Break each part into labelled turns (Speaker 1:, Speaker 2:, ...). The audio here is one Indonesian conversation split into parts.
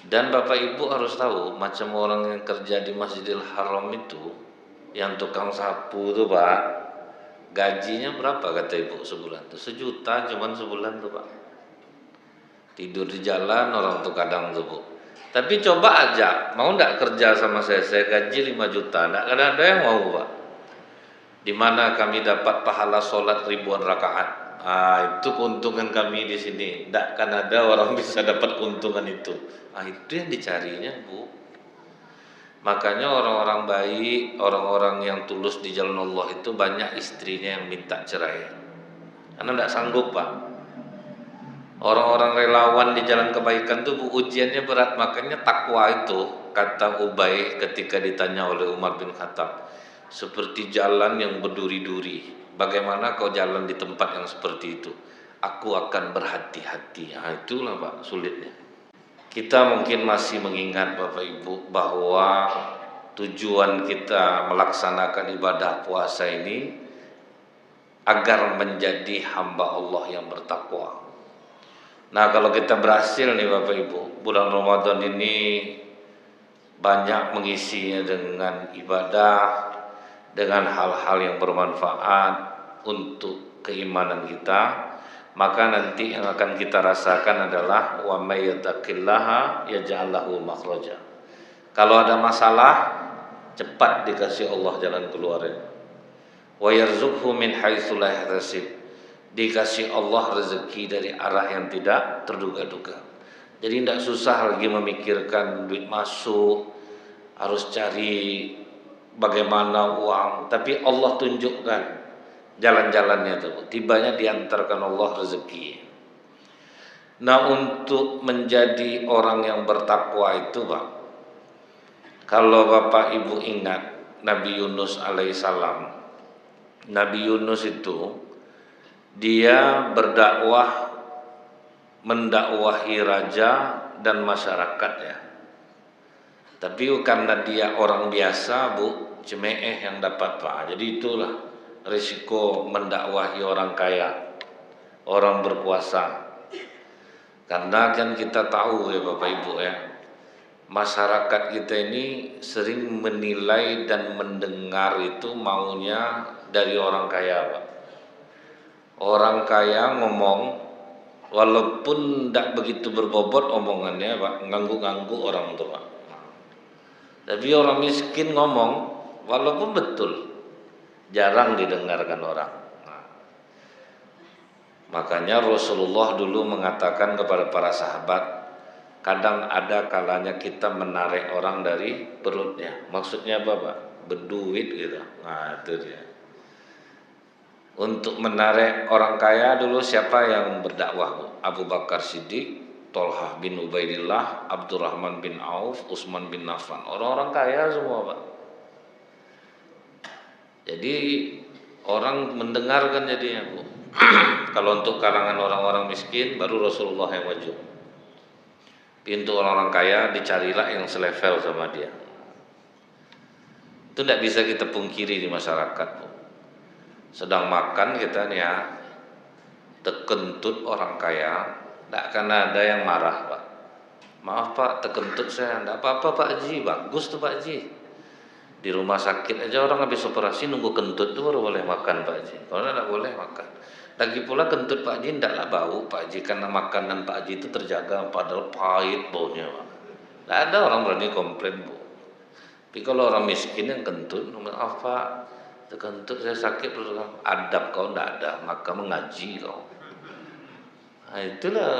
Speaker 1: Dan Bapak Ibu harus tahu, macam orang yang kerja di Masjidil Haram itu, yang tukang sapu tuh Pak, gajinya berapa kata Ibu sebulan tuh? 1 juta cuman sebulan tuh Pak. Tidur di jalan orang tuh kadang tuh Bu. Tapi coba aja, mau ndak kerja sama saya gaji 5 juta, ndak ada yang mau Pak. Di mana kami dapat pahala sholat ribuan rakaat. Itu keuntungan kami di sini. Ndak kan ada orang bisa dapat keuntungan itu. Itu yang dicarinya Bu. Makanya orang-orang baik, orang-orang yang tulus di jalan Allah itu banyak istrinya yang minta cerai. Karena ndak sanggup Pak. Orang-orang relawan di jalan kebaikan itu Bu, ujiannya berat. Makanya takwa itu, kata Ubay ketika ditanya oleh Umar bin Khattab, seperti jalan yang berduri-duri. Bagaimana kau jalan di tempat yang seperti itu? Aku akan berhati-hati. Itulah Pak sulitnya. Kita mungkin masih mengingat Bapak Ibu bahwa tujuan kita melaksanakan ibadah puasa ini agar menjadi hamba Allah yang bertakwa. Nah, kalau kita berhasil nih Bapak Ibu, bulan Ramadan ini banyak mengisinya dengan ibadah, dengan hal-hal yang bermanfaat untuk keimanan kita, maka nanti yang akan kita rasakan adalah wa may yattaqillaha yaj'al lahu makhraja. Kalau ada masalah, cepat dikasih Allah jalan keluarnya. Wa yarzuqhu min haitsu la yahtasib. Dikasih Allah rezeki dari arah yang tidak terduga-duga. Jadi tidak susah lagi memikirkan duit masuk, harus cari bagaimana uang, tapi Allah tunjukkan jalan-jalannya itu. Tibanya diantarkan Allah rezeki. Nah, untuk menjadi orang yang bertakwa itu Pak, kalau Bapak Ibu ingat Nabi Yunus alaihissalam, Nabi Yunus itu dia berdakwah, mendakwahi raja dan masyarakatnya. Tapi karena dia orang biasa Bu, cemeeh yang dapat Pak. Jadi itulah risiko mendakwahi orang kaya, orang berkuasa. Karena kan kita tahu ya Bapak Ibu ya, masyarakat kita ini sering menilai dan mendengar itu maunya dari orang kaya Pak. Orang kaya ngomong walaupun tidak begitu berbobot omongannya Pak, ganggu-ganggu orang tua. Tapi orang miskin ngomong walaupun betul, jarang didengarkan orang. Makanya Rasulullah dulu mengatakan kepada para sahabat, kadang ada kalanya kita menarik orang dari perutnya. Maksudnya apa Pak? Berduit gitu. Itu dia. Untuk menarik orang kaya dulu siapa yang berdakwah? Abu Bakar Siddiq, Tolhah bin Ubaidillah, Abdurrahman bin Auf, Utsman bin Affan. Orang-orang kaya semua Pak. Jadi orang mendengarkan jadinya Bu. Kalau untuk kalangan orang-orang miskin baru Rasulullah yang maju. Pintu orang-orang kaya dicarilah yang selevel sama dia. Itu tidak bisa kita pungkiri di masyarakat Bu. Sedang makan kita nih ya, tekentut orang kaya, tidak akan ada yang marah Pak. Maaf Pak, tekentut saya, tidak apa-apa Pak Haji, bagus tuh Pak Haji. Di rumah sakit aja orang habis operasi nunggu kentut itu baru boleh makan Pak Haji. Kalau tidak boleh makan. Lagi pula kentut Pak Haji tidaklah bau Pak Haji, karena makanan Pak Haji itu terjaga, padahal pahit baunya Pak. Tidak ada orang berani komplain Bu. Tapi kalau orang miskin yang kentut, maaf Pak, kentut saya sakit, adab kau tidak ada, maka mengaji kau. Nah, itulah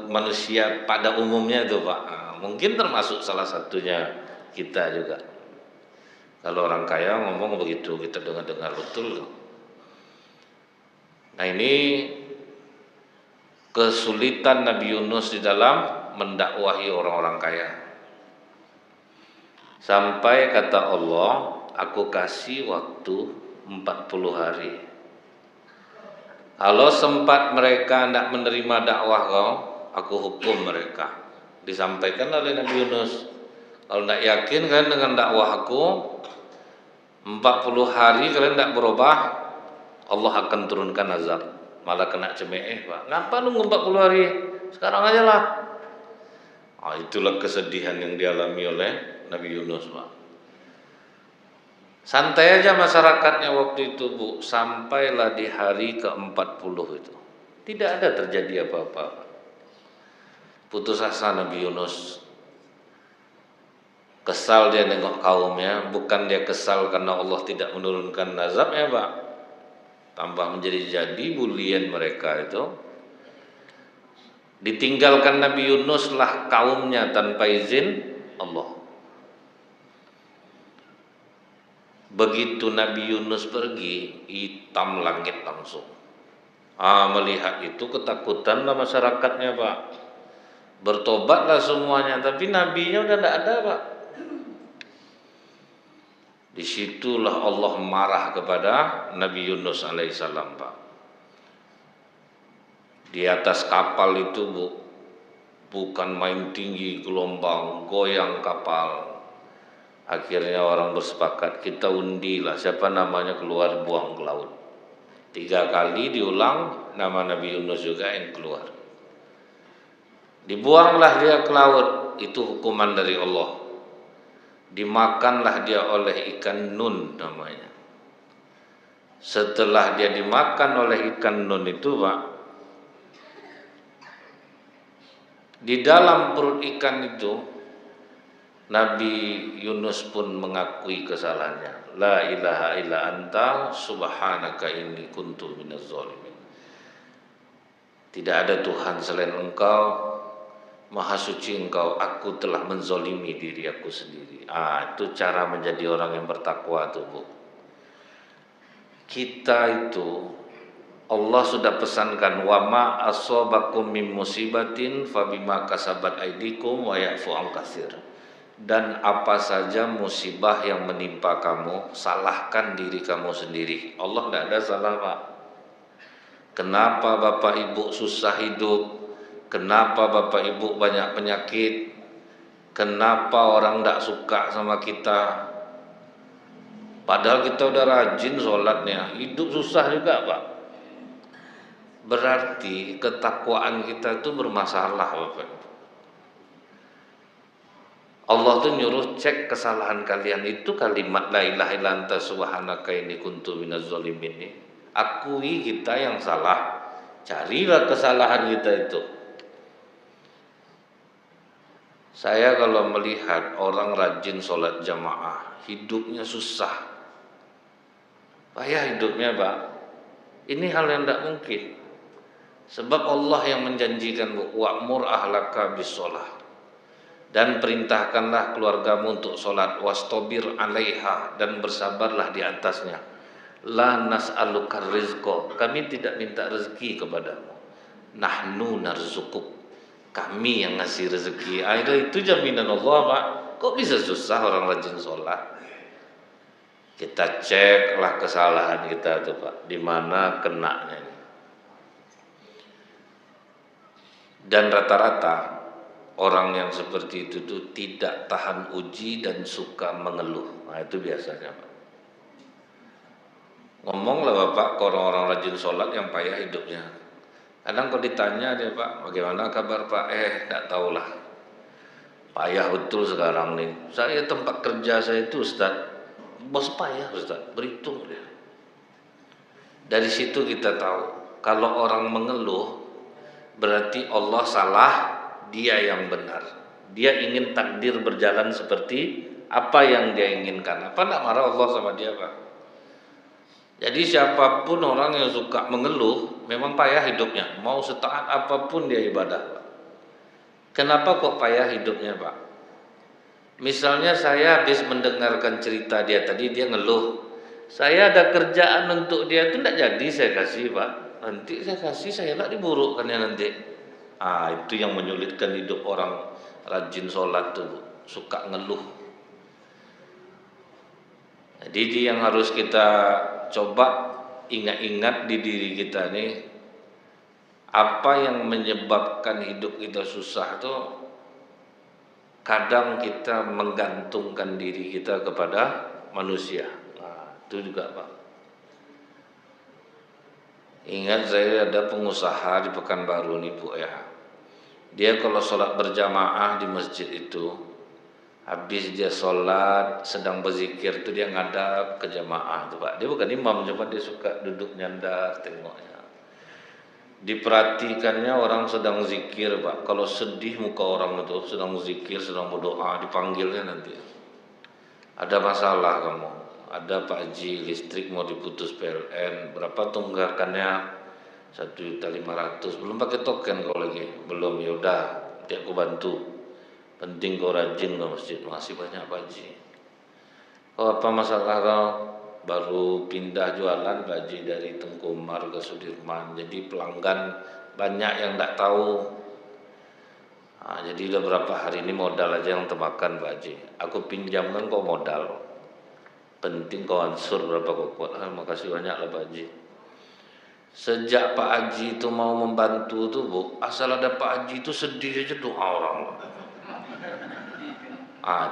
Speaker 1: manusia pada umumnya itu Pak. Mungkin termasuk salah satunya kita juga. Kalau orang kaya ngomong begitu, kita dengar-dengar betul. Nah, ini kesulitan Nabi Yunus di dalam mendakwahi orang-orang kaya. Sampai kata Allah, aku kasih waktu 40 hari. Kalau sempat mereka tidak menerima dakwah kau, aku hukum mereka. Disampaikan oleh Nabi Yunus. Kalau tidak yakin kan dengan dakwah aku, 40 hari kalian tidak berubah, Allah akan turunkan azab. Malah kena cemeeh Pak. Ngapa nunggu 40 hari? Sekarang aja lah. Itulah kesedihan yang dialami oleh Nabi Yunus, Pak. Santai aja masyarakatnya waktu itu, Bu, sampailah di hari ke-40 itu. Tidak ada terjadi apa-apa. Putus asa Nabi Yunus. Kesal dia nengok kaumnya, bukan dia kesal karena Allah tidak menurunkan azabnya, Pak. Tambah menjadi bulian mereka itu. Ditinggalkan Nabi Yunus lah kaumnya tanpa izin Allah. Begitu Nabi Yunus pergi, hitam langit langsung. Melihat itu ketakutanlah masyarakatnya, Pak. Bertobatlah semuanya, tapi nabinya udah tidak ada, Pak. Disitulah Allah marah kepada Nabi Yunus alaihissalam, Pak. Di atas kapal itu, Bu, bukan main tinggi gelombang, goyang kapal. Akhirnya orang bersepakat, kita undilah siapa namanya keluar, buang ke laut. 3 kali diulang, nama Nabi Yunus juga yang keluar. Dibuanglah dia ke laut, itu hukuman dari Allah. Dimakanlah dia oleh ikan nun namanya. Setelah dia dimakan oleh ikan nun itu, Pak, di dalam perut ikan itu Nabi Yunus pun mengakui kesalahannya. La ilaha illa anta subhanaka inni kuntu minaz zalimin. Tidak ada Tuhan selain Engkau, Maha suci Engkau, aku telah menzolimi diri aku sendiri. Itu cara menjadi orang yang bertakwa tuh, Bu. Kita itu Allah sudah pesankan, wa ma asobakum min musibatin fabima kasabat aidikum wa ya'fu an katsir. Dan apa saja musibah yang menimpa kamu, salahkan diri kamu sendiri. Allah tidak ada salah, Pak. Kenapa Bapak Ibu susah hidup? Kenapa Bapak Ibu banyak penyakit? Kenapa orang tidak suka sama kita? Padahal kita udah rajin sholatnya, hidup susah juga, Pak. Berarti ketakwaan kita itu bermasalah, Bapak. Allah tuh nyuruh cek kesalahan kalian. Itu kalimat la ilaha illa anta subhanaka inni kuntu minaz zalimin ini. Akui kita yang salah. Carilah kesalahan kita itu. Saya kalau melihat orang rajin sholat jamaah, hidupnya susah, payah hidupnya, Pak. Ini hal yang tidak mungkin. Sebab Allah yang menjanjikan, wa'mur ahlaka bis-sholah, dan perintahkanlah keluargamu untuk sholat, wastobir alaiha, dan bersabarlah di atasnya. La nas'aluka rizqa, kami tidak minta rezeki kepadamu. Nahnu narzukuk, kami yang ngasih rezeki. Itu jaminan Allah, Pak. Kok bisa susah orang rajin sholat? Kita ceklah kesalahan kita tuh, Pak, di mana kenanya ini. Dan rata-rata orang yang seperti itu tuh tidak tahan uji dan suka mengeluh. Itu biasanya, Pak. Ngomonglah Bapak ke orang-orang rajin sholat yang payah hidupnya. Kadang kalau ditanya dia, Pak, bagaimana kabar Pak? Tidak tahulah. Payah betul sekarang nih. Saya tempat kerja saya itu, Ustaz, bos payah, Ustaz, berhitung dia. Dari situ kita tahu, kalau orang mengeluh berarti Allah salah, dia yang benar. Dia ingin takdir berjalan seperti apa yang dia inginkan. Apa nak marah Allah sama dia, Pak? Jadi siapapun orang yang suka mengeluh, memang payah hidupnya. Mau setaat apapun dia ibadah, Pak. Kenapa kok payah hidupnya, Pak? Misalnya saya habis mendengarkan cerita dia tadi, dia ngeluh. Saya ada kerjaan untuk dia itu tidak jadi saya kasih, Pak. Nanti saya kasih, saya lah diburukkannya nanti. Itu yang menyulitkan hidup orang rajin sholat tuh, suka ngeluh. Jadi yang harus kita coba ingat-ingat di diri kita nih, apa yang menyebabkan hidup kita susah tuh, kadang kita menggantungkan diri kita kepada manusia. Itu juga, Pak. Ingat saya ada pengusaha di Pekanbaru nih, Bu, ya. Dia kalau sholat berjamaah di masjid itu, habis dia sholat sedang berzikir itu dia ngadap ke jamaah tuh Pak. Dia bukan imam, cuma dia suka duduk nyandar tengoknya. Diperhatikannya orang sedang zikir Pak. Kalau sedih muka orang itu sedang zikir, sedang berdoa, dipanggilnya nanti. Ada masalah kamu? Ada Pak Haji, listrik mau diputus PLN. Berapa tunggakannya? 1.500.000. Belum pakai token kau lagi? Belum, ya udah, nanti aku bantu. Penting kau rajin ke masjid. Masih banyak Pak Haji. Kau apa masalah kau? Baru pindah jualan Pak Haji dari Tengkumar ke Sudirman. Jadi pelanggan banyak yang tak tahu. Nah, jadi udah berapa hari ini modal aja yang termakan Pak Haji. Aku pinjamkan kau modal. Penting kau ansur berapa kau kuat. Makasih banyak lah Pak Haji. Sejak Pak Haji itu mau membantu tuh Bu, asal ada Pak Haji itu sedih aja doa orang.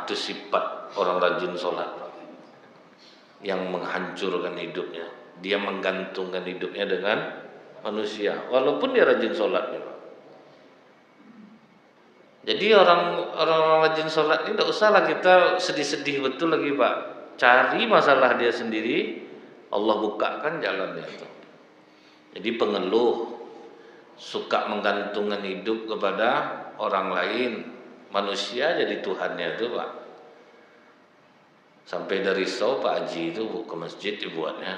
Speaker 1: Itu sifat orang rajin sholat Pak, yang menghancurkan hidupnya. Dia menggantungkan hidupnya dengan manusia, walaupun dia rajin sholat Pak. Jadi orang rajin sholat ini tidak usahlah kita sedih-sedih betul lagi Pak. Cari masalah dia sendiri, Allah bukakan jalannya itu. Jadi pengeluh suka menggantungkan hidup kepada orang lain, manusia jadi Tuhannya itu Pak. Sampai dari risau Pak Haji itu Bu, ke masjid dibuatnya.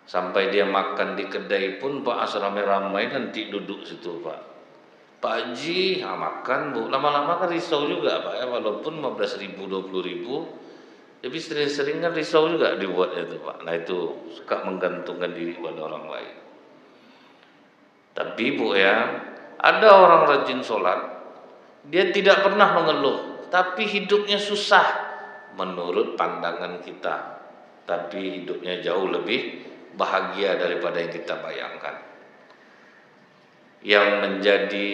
Speaker 1: Sampai dia makan di kedai pun Pak ramai-ramai nanti duduk situ Pak. Pak Haji makan Bu, lama-lama kan risau juga Pak ya, walaupun 15.000 20.000, tapi sering-sering kan risau juga dibuatnya itu Pak. Nah itu suka menggantungkan diri pada orang lain. Tapi Bu ya, ada orang rajin sholat, dia tidak pernah mengeluh, tapi hidupnya susah menurut pandangan kita. Tapi hidupnya jauh lebih bahagia daripada yang kita bayangkan. Yang menjadi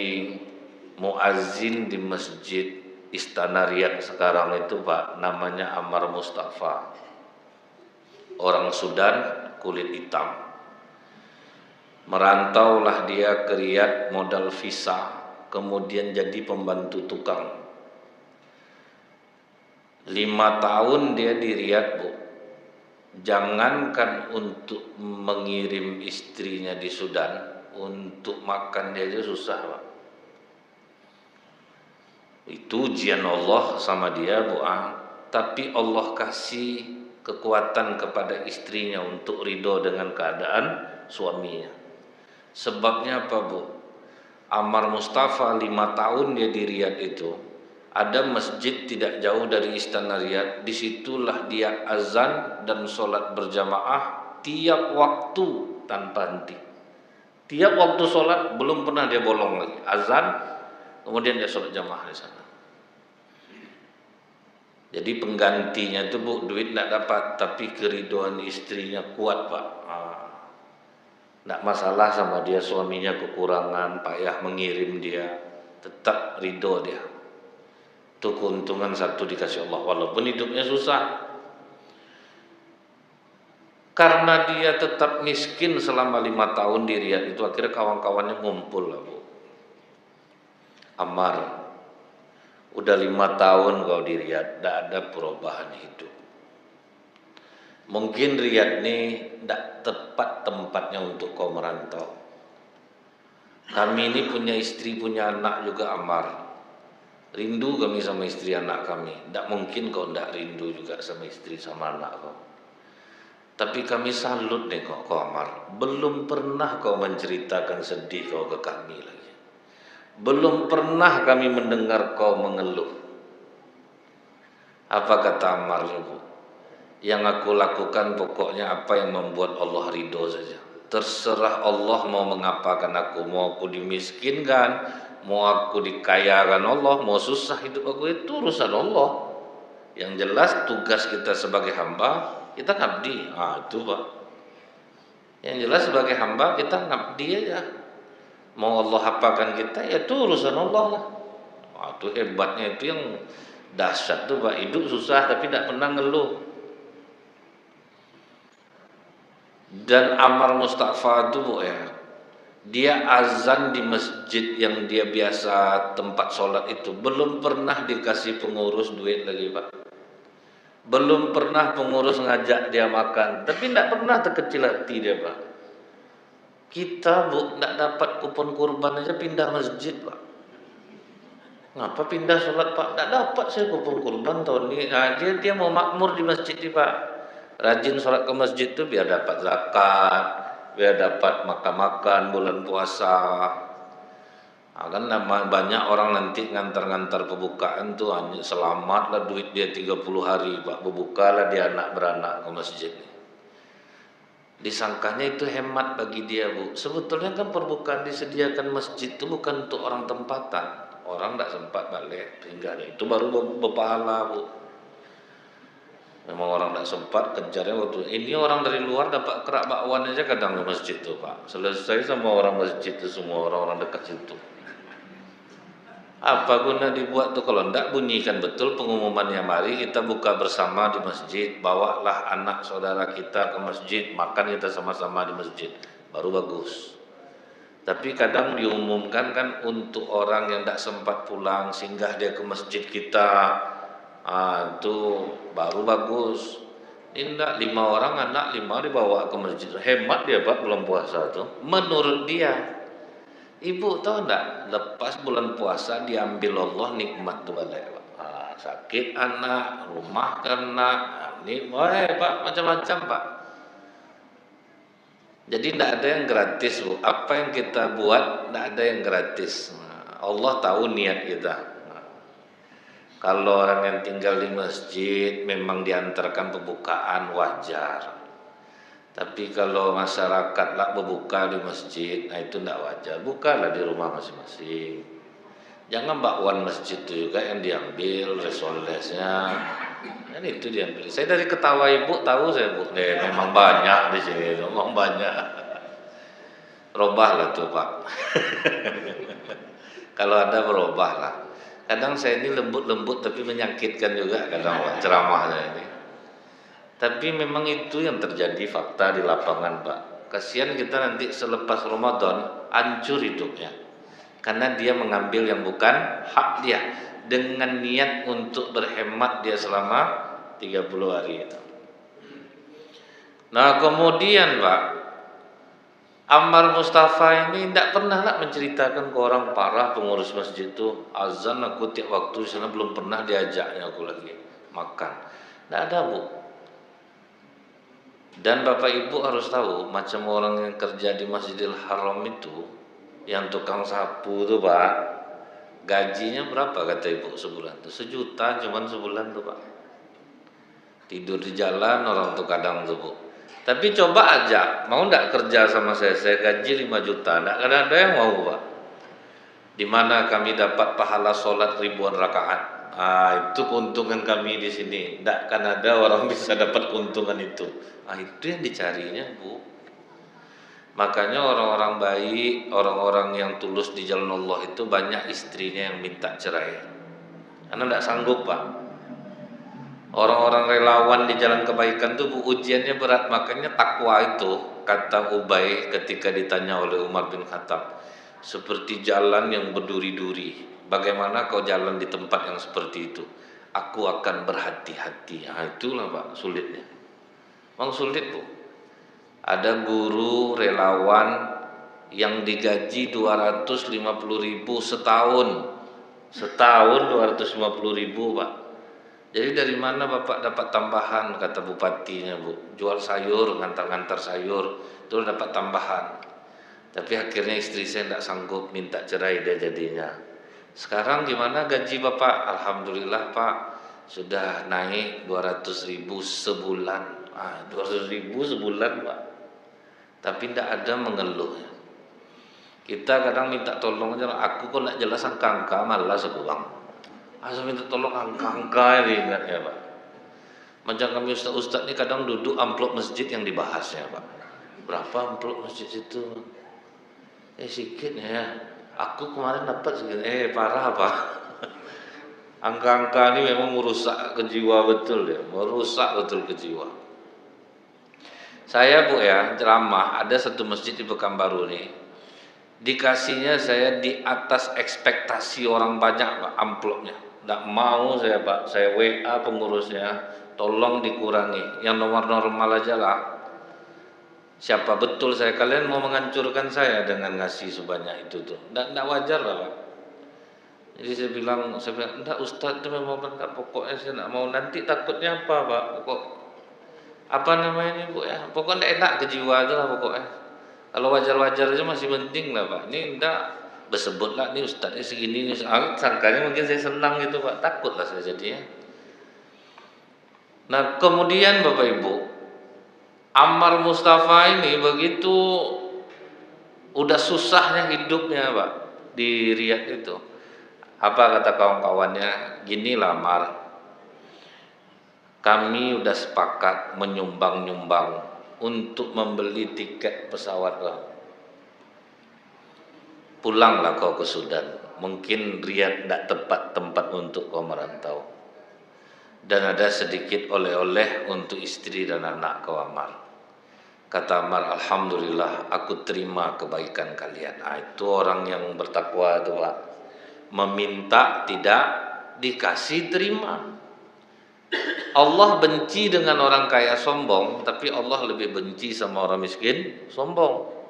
Speaker 1: muazzin di masjid Istana Riyadh sekarang itu Pak, namanya Ammar Mustafa. Orang Sudan, kulit hitam. Merantaulah dia ke Riyadh modal visa, kemudian jadi pembantu tukang. 5 tahun dia di Riyadh Bu. Jangankan untuk mengirim istrinya di Sudan, untuk makan dia aja susah Pak. Itu ujian Allah sama dia Bu. Tapi Allah kasih kekuatan kepada istrinya untuk ridho dengan keadaan suaminya. Sebabnya apa Bu? Ammar Mustafa 5 tahun dia di Riyadh itu, ada masjid tidak jauh dari Istana Riyadh. Disitulah dia azan dan sholat berjamaah tiap waktu tanpa henti. Tiap waktu sholat belum pernah dia bolong lagi. Azan, kemudian dia sholat jamaah di sana. Jadi penggantinya itu Bu, duit tidak dapat, tapi keriduan istrinya kuat Pak. Tidak masalah sama dia, suaminya kekurangan, payah mengirim dia, tetap ridho dia. Itu keuntungan satu dikasih Allah, walaupun hidupnya susah. Karena dia tetap miskin selama 5 tahun di Riyadh itu, akhirnya kawan-kawannya ngumpul lah Bu. Ammar, udah 5 tahun kau di Riyadh, tidak ada perubahan hidup. Mungkin Riyadh ini tidak tepat tempatnya untuk kau merantau. Kami ini punya istri, punya anak juga Ammar. Rindu kami sama istri anak kami. Tidak mungkin kau tidak rindu juga sama istri sama anak kau. Tapi kami salut nih kau Ammar. Belum pernah kau menceritakan sedih kau ke kami lagi. Belum pernah kami mendengar kau mengeluh. Apa kata Ammar Bu? Yang aku lakukan pokoknya apa yang membuat Allah ridho saja. Terserah Allah mau mengapakan aku. Mau aku dimiskinkan, mau aku dikayakan Allah, mau susah hidup aku, itu urusan Allah. Yang jelas tugas kita sebagai hamba, kita ngabdi. Itu Pak. Yang jelas sebagai hamba kita ngabdi aja. Mau Allah apakan kita, ya itu urusan Allah lah. Itu hebatnya, itu yang dahsyat tuh Pak. Hidup susah tapi tidak pernah ngeluh. Dan Ammar Mustafa itu Bu ya, Dia azan di masjid yang dia biasa tempat sholat itu belum pernah dikasih pengurus duit lagi Pak. Belum pernah pengurus ngajak dia makan, tapi tidak pernah terkecil hati dia Pak. Kita Bu tidak dapat kupon kurban aja pindah masjid Pak. Ngapa pindah sholat Pak? Tidak dapat saya kupon kurban tahun ini. Nah, dia mau makmur di masjid nih Pak. Rajin sholat ke masjid tuh biar dapat zakat, biar dapat makan-makan bulan puasa. Nah, kan banyak orang nanti ngantar-ngantar pembukaan tuh hanya selamatlah duit dia 30 hari Pak, berbukalah dia anak beranak ke masjid. Disangkanya itu hemat bagi dia Bu. Sebetulnya kan perbukaan disediakan masjid itu bukan untuk orang tempatan. Orang tidak sempat balik hingga itu baru berpahala Bu. Memang orang tidak sempat kejarnya waktu ini orang dari luar dapat kerak bakwan aja kadang ke masjid tuh Pak. Selesai sama orang masjid itu semua orang-orang dekat situ. Apa guna dibuat tuh kalau tidak bunyikan betul pengumumannya, mari kita buka bersama di masjid, bawalah anak saudara kita ke masjid, makan kita sama-sama di masjid, baru bagus. Tapi kadang diumumkan kan untuk orang yang tidak sempat pulang singgah dia ke masjid kita, itu baru bagus. Ini tidak 5 orang anak 5 dibawa ke masjid, hemat dia Pak belum puasa tuh, menurut dia. Ibu tahu enggak, lepas bulan puasa diambil Allah nikmat tuh balik Pak. Sakit anak, rumah kena, ini Pak macam-macam Pak. Jadi tidak ada yang gratis Bu. Apa yang kita buat tidak ada yang gratis. Allah tahu niat kita. Kalau orang yang tinggal di masjid memang diantarkan pembukaan wajar. Tapi kalau masyarakat lah berbuka di masjid, nah itu tidak wajar. Bukalah di rumah masing-masing. Jangan bakwan masjid itu juga yang diambil resolesnya. Dan itu diambil. Saya dari ketawa ibu tahu saya Bu, memang banyak di sini, memang banyak. Robahlah tuh Pak. Kalau ada berubahlah. Kadang saya ini lembut-lembut tapi menyakitkan juga kadang Pak ceramahnya ini. Tapi memang itu yang terjadi fakta di lapangan Pak. Kasihan kita nanti selepas Ramadan hancur hidupnya. Karena dia mengambil yang bukan hak dia. Dengan niat untuk berhemat dia selama 30 hari itu. Nah kemudian Pak, Ammar Mustafa ini tidak pernah lah menceritakan ke orang parah pengurus masjid itu. Azan aku tiap waktu sana belum pernah diajaknya aku lagi makan. Tidak ada Bu. Dan Bapak Ibu harus tahu, macam orang yang kerja di Masjidil Haram itu, yang tukang sapu tuh Pak, gajinya berapa kata Ibu sebulan tuh? 1 juta cuman sebulan tuh Pak. Tidur di jalan orang tuh kadang tuh Bu. Tapi coba aja, mau ndak kerja sama saya gaji 5 juta, ndak ada yang mau Pak. Di mana kami dapat pahala sholat ribuan rakaat. Itu keuntungan kami di sini. Tidak kan ada orang bisa dapat keuntungan itu. Itu yang dicarinya Bu. Makanya orang-orang baik, orang-orang yang tulus di jalan Allah itu banyak istrinya yang minta cerai. Karena tidak sanggup Pak. Orang-orang relawan di jalan kebaikan itu Bu, ujiannya berat. Makanya takwa itu, kata Ubay ketika ditanya oleh Umar bin Khattab, seperti jalan yang berduri-duri. Bagaimana kau jalan di tempat yang seperti itu? Aku akan berhati-hati. Itulah Pak sulitnya. Memang sulit Bu. Ada guru relawan yang digaji 250.000 setahun. Setahun 250.000 Pak. Jadi dari mana Bapak dapat tambahan, kata bupatinya Bu. Jual sayur, ngantar-ngantar sayur, itu dapat tambahan. Tapi akhirnya istri saya tidak sanggup, minta cerai dia jadinya. Sekarang gimana gaji Bapak? Alhamdulillah Pak, sudah naik 200.000 sebulan. 200.000 sebulan Pak. Tapi tidak ada mengeluh. Kita kadang minta tolong aja, aku kok tidak jelas angka-angka, malas aku Bang. Saya minta tolong angka-angka yang diingat ya Pak. Macam kami ustaz-ustaz ini kadang duduk amplop masjid yang dibahasnya Pak. Berapa amplop masjid itu? Sedikit ya. Aku kemarin dapat segini. Parah Pak. Angka-angka ini memang merusak ke jiwa betul ya. Merusak betul ke jiwa. Saya Bu ya ceramah, ada satu masjid di Pekanbaru nih. Dikasihnya saya di atas ekspektasi orang banyak Pak amplopnya. Nggak mau saya Pak, saya WA pengurusnya, tolong dikurangi. Yang nomor normal aja lah. Siapa betul saya, kalian mau menghancurkan saya dengan ngasih sebanyak itu tuh. Nggak wajar lah Pak. Jadi saya bilang, enggak Ustadz itu memang benar, pokoknya saya enggak mau, nanti takutnya apa Pak, pokok apa namanya ini Bu ya, pokoknya enggak enak ke jiwa itu lah pokoknya. Kalau wajar-wajar aja masih penting lah Pak, ini enggak bersebut lah, ini Ustadznya segini, ini sangkanya mungkin saya senang gitu Pak, takut lah saya jadinya. Nah kemudian Bapak Ibu, Ammar Mustafa ini begitu udah susahnya hidupnya Pak di Riyadh itu. Apa kata kawan-kawannya? Gini lah Mar, kami udah sepakat menyumbang-nyumbang untuk membeli tiket pesawat lah. Pulanglah kau ke Sudan. Mungkin Riyadh tidak tepat tempat untuk kau merantau. Dan ada sedikit oleh-oleh untuk istri dan anak kau Ammar. Kata Ammar, alhamdulillah aku terima kebaikan kalian. Itu orang yang bertakwa itu Pak. Meminta tidak dikasih terima. Allah benci dengan orang kaya sombong, tapi Allah lebih benci sama orang miskin sombong.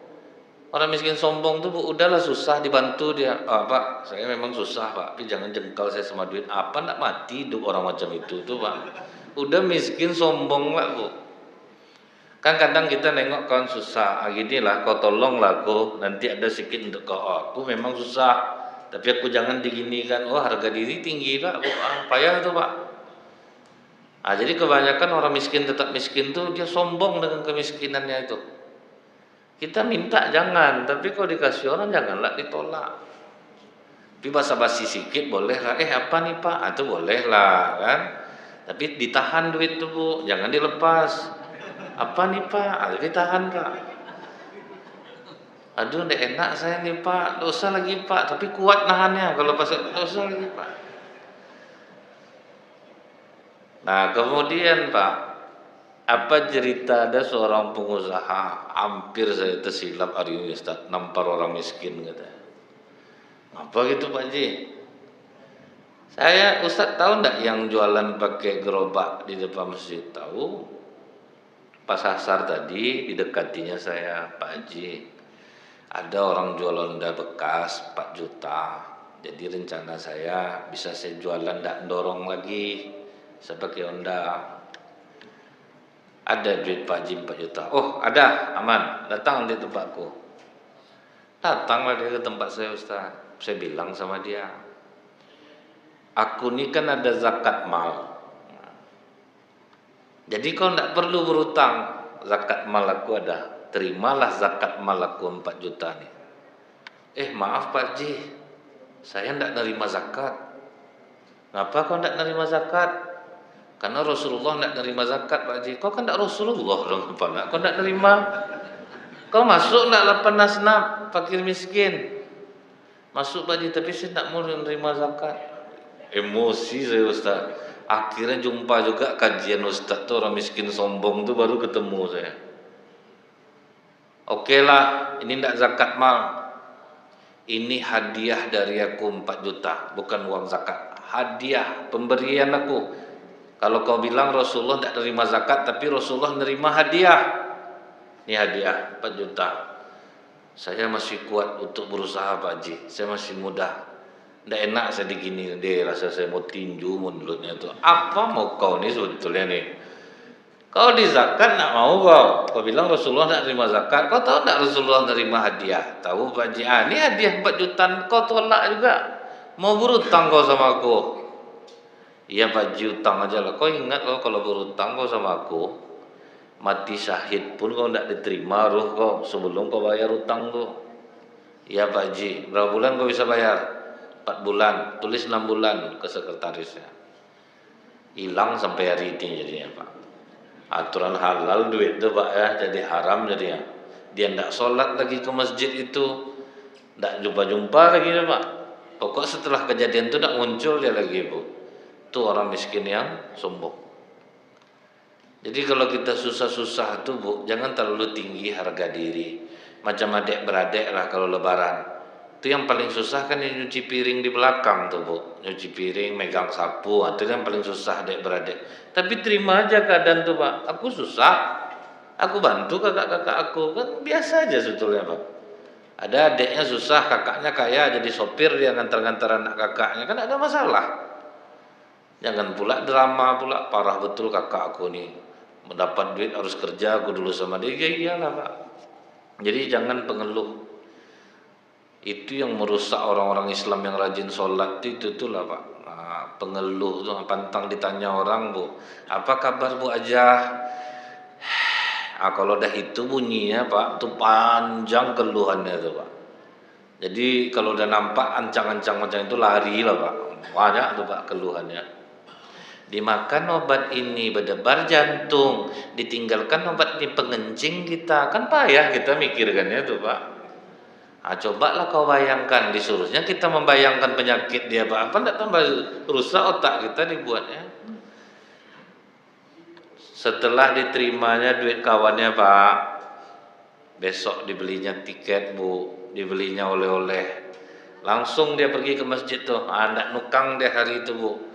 Speaker 1: Orang miskin sombong tuh udahlah susah dibantu dia. Pak, saya memang susah Pak, tapi jangan jengkal saya sama duit. Apa nak mati hidup orang macam itu tuh Pak. Udah miskin sombong Pak Bu. Kan kadang kita nengok kawan susah, gini lah kau tolong lah aku, nanti ada sedikit untuk kau. Aku memang susah, tapi aku jangan diginikan. Oh harga diri tinggi Pak, payah tuh Pak. Jadi kebanyakan orang miskin tetap miskin tuh dia sombong dengan kemiskinannya itu. Kita minta jangan, tapi kalau dikasih orang janganlah ditolak. Tapi basa-basi sedikit boleh lah. Apa nih Pak? Itu boleh lah kan. Tapi ditahan duit tuh Bu, jangan dilepas. Apa nih Pak? Ditahan Pak. Aduh, nggak enak saya nih Pak. Nggak usah lagi Pak. Tapi kuat nahannya. Kalau pas nggak usah lagi Pak. Nah kemudian Pak, apa cerita ada seorang pengusaha, hampir saya tersilap hari ini Ustaz, nampar orang miskin katanya. Apa gitu Pak Ji? Saya Ustaz tahu enggak yang jualan pakai gerobak di depan masjid? Tahu. Pas asar tadi didekatinya saya, Pak Haji, ada orang jual Honda bekas 4 juta. Jadi rencana saya bisa saya jualan enggak dorong lagi, saya pakai Honda. Ada duit Pak Haji 4 juta. Oh ada, aman, datang di tempatku. Datanglah dia ke tempat saya Ustaz. Saya bilang sama dia, aku ini kan ada zakat mal. Jadi kau tidak perlu berutang, zakat mal aku ada. Terimalah zakat mal aku 4 juta nih. Maaf Pak Haji, saya tidak nerima zakat. Kenapa kau tidak nerima zakat? Karena Rasulullah tidak nerima zakat Pak Haji. Kau kan tidak Rasulullah dong, kau tidak nerima. Kau masuk tidak lapan nasnab, fakir miskin. Masuk Pak Haji, tapi saya tidak mau menerima zakat. Emosi saya Ustaz. Akhirnya jumpa juga kajian Ustaz tuh orang miskin sombong tuh baru ketemu saya. Oke lah, ini tidak zakat mal. Ini hadiah dari aku 4 juta, bukan uang zakat. Hadiah, pemberian aku. Kalau kau bilang Rasulullah tidak terima zakat, tapi Rasulullah nerima hadiah. Ini hadiah 4 juta. Saya masih kuat untuk berusaha Pak Haji. Saya masih muda. Tidak enak saya digini, dia rasa saya mau tinju mulutnya tuh. Apa mau kau nih sebetulnya nih? Kau di zakat nak mau kau bilang Rasulullah tidak terima zakat. Kau tahu tidak Rasulullah terima hadiah? Tahu Pak Haji? Ini hadiah 4 juta kau tolak juga. Mau berutang kau sama aku? Iya Pak Haji, utang aja lah. Kau ingat kalau berutang kau sama aku, mati syahid pun kau tidak diterima ruh kau sebelum kau bayar utang tuh. Iya Pak Haji, berapa bulan kau bisa bayar? 4 bulan, tulis 6 bulan ke sekretarisnya. Hilang sampai hari ini jadinya Pak. Aturan halal duit itu Pak ya, jadi haram jadinya. Dia tidak sholat lagi ke masjid itu, tidak jumpa-jumpa lagi ya Pak. Pokok setelah kejadian itu tidak muncul dia lagi Bu. Itu orang miskin yang sombong. Jadi kalau kita susah-susah tuh Bu, jangan terlalu tinggi harga diri. macam adik beradik lah kalau lebaran. Itu yang paling susah kan yang nyuci piring di belakang tuh Bu, nyuci piring, megang sapu, itu yang paling susah adik beradik. Tapi terima aja keadaan tuh Pak, aku susah, aku bantu kakak-kakak aku, kan biasa aja sebetulnya Pak. Ada adiknya susah, kakaknya kaya jadi sopir, dia ngantar-ngantar anak kakaknya, kan ada masalah. Jangan pula drama pula, parah betul kakak aku nih, mendapat duit harus kerja, aku dulu sama dia, ya iyalah Pak. Jadi jangan pengeluh. Itu yang merusak orang-orang Islam yang rajin sholat itu tuh lah Pak. Nah, pengeluh tuh pantang ditanya orang Bu, apa kabar Bu aja? Kalau udah itu bunyinya Pak, tuh panjang keluhannya tuh Pak. Jadi kalau udah nampak ancang-ancang macam itu lari lah Pak. Banyak tuh Pak keluhannya. Dimakan obat ini berdebar jantung, ditinggalkan obat ini pengencing kita, kan payah kita mikirkannya tuh Pak. Nah, cobalah kau bayangkan, disuruhnya kita membayangkan penyakit dia Pak, apa enggak tambah rusak otak kita dibuatnya. Setelah diterimanya duit kawannya Pak, besok dibelinya tiket Bu, dibelinya oleh-oleh. Langsung dia pergi ke masjid tuh, enggak nukang dia hari itu Bu.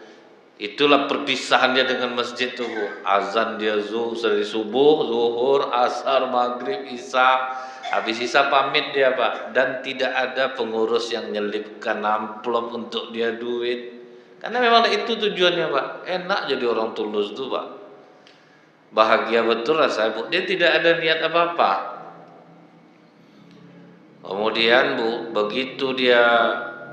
Speaker 1: Itulah perpisahan dia dengan masjid tuh Bu. Azan dia dari subuh, zuhur, asar, maghrib, isya. Habis isya pamit dia Pak. Dan tidak ada pengurus yang nyelipkan amplop untuk dia duit. Karena memang itu tujuannya Pak. Enak jadi orang tulus tuh Pak. Bahagia betul lah saya Bu. Dia tidak ada niat apa-apa. Kemudian Bu, begitu dia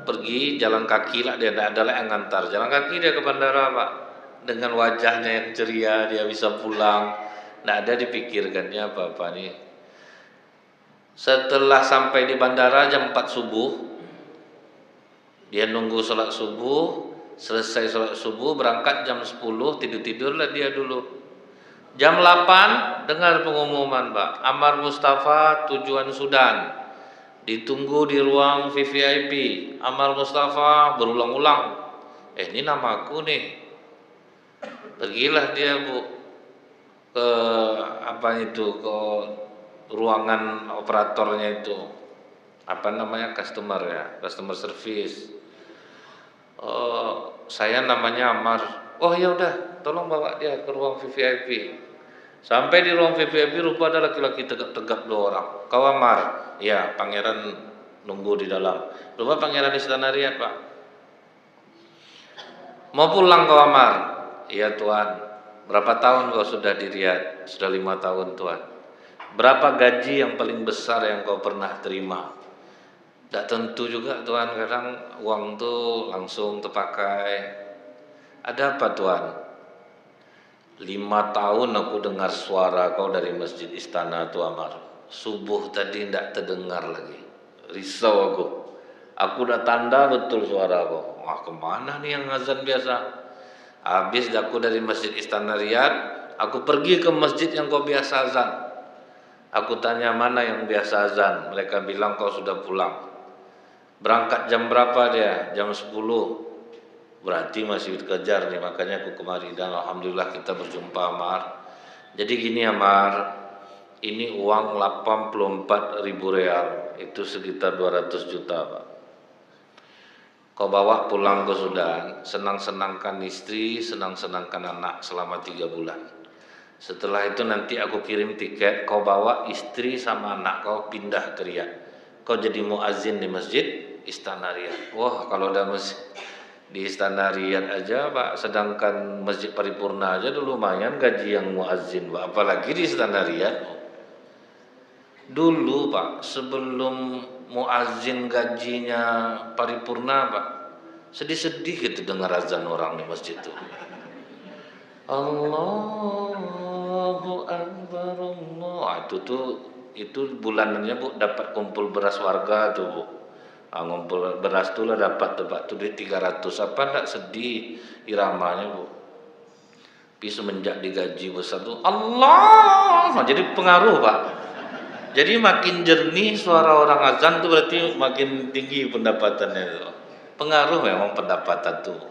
Speaker 1: pergi jalan kaki lah, dia tidak ada lah yang ngantar, jalan kaki dia ke bandara Pak, dengan wajahnya yang ceria dia bisa pulang, tidak ada dipikirkannya apa-apa nih. Setelah sampai di bandara jam 4 subuh, dia nunggu sholat subuh, selesai sholat subuh berangkat jam 10, tidur-tidurlah dia dulu. Jam 8 dengar pengumuman Pak, Amar Mustafa tujuan Sudan, ditunggu di ruang VVIP. Amar Mustafa berulang-ulang, ini namaku nih. Pergilah dia Bu ke ke ruangan operatornya itu, customer service. Saya namanya Amar. Oh ya udah, tolong bawa dia ke ruang VVIP. Sampai di ruang VVIP rupa ada laki-laki tegap-tegap 2 orang. Kau Amar? Ya, pangeran nunggu di dalam. Rupa pangeran Istana Riyadh Pak. Mau pulang kau Amar? Iya Tuan. Berapa tahun kau sudah di Riyadh? Sudah 5 tahun Tuan. Berapa gaji yang paling besar yang kau pernah terima? Tidak tentu juga Tuan, kadang uang tuh langsung terpakai. Ada apa Tuan? 5 tahun aku dengar suara kau dari masjid istana tuh Amar. Subuh tadi tidak terdengar lagi. Risau aku. Aku udah tanda betul suara kau. Wah kemana nih yang azan biasa? Habis aku dari masjid Istana Riyadh, aku pergi ke masjid yang kau biasa azan. Aku tanya mana yang biasa azan. Mereka bilang kau sudah pulang. Berangkat jam berapa dia? Jam 10. Berarti masih dikejar nih, makanya aku kemari. Dan alhamdulillah kita berjumpa Amar. Jadi gini Amar, ini uang 84.000 real, itu sekitar 200 juta Pak. Kau bawa pulang ke Sudan, senang-senangkan istri, senang-senangkan anak selama 3 bulan. Setelah itu nanti aku kirim tiket, kau bawa istri sama anak kau pindah ke Riyadh. Kau jadi muazin di masjid Istana Riyadh. Wah kalau ada masjid di Istana Riyadh aja Pak, sedangkan masjid paripurna aja dulu lumayan gaji yang muazin Pak, apalagi di Istana Riyadh. Dulu Pak, sebelum muazin gajinya paripurna Pak, sedih-sedih gitu dengar azan orang di masjid itu. Allahu Akbar Allah. Itu bulanannya Bu dapat kumpul beras warga tuh Bu. Ngumpul beras tuh lah dapat tebak tuh duit 300, apa enggak sedih iramanya Bu. Tapi semenjak digaji besar tuh Allah, jadi pengaruh Pak. Jadi makin jernih suara orang azan tuh berarti makin tinggi pendapatannya tuh. Pengaruh memang pendapatan tuh.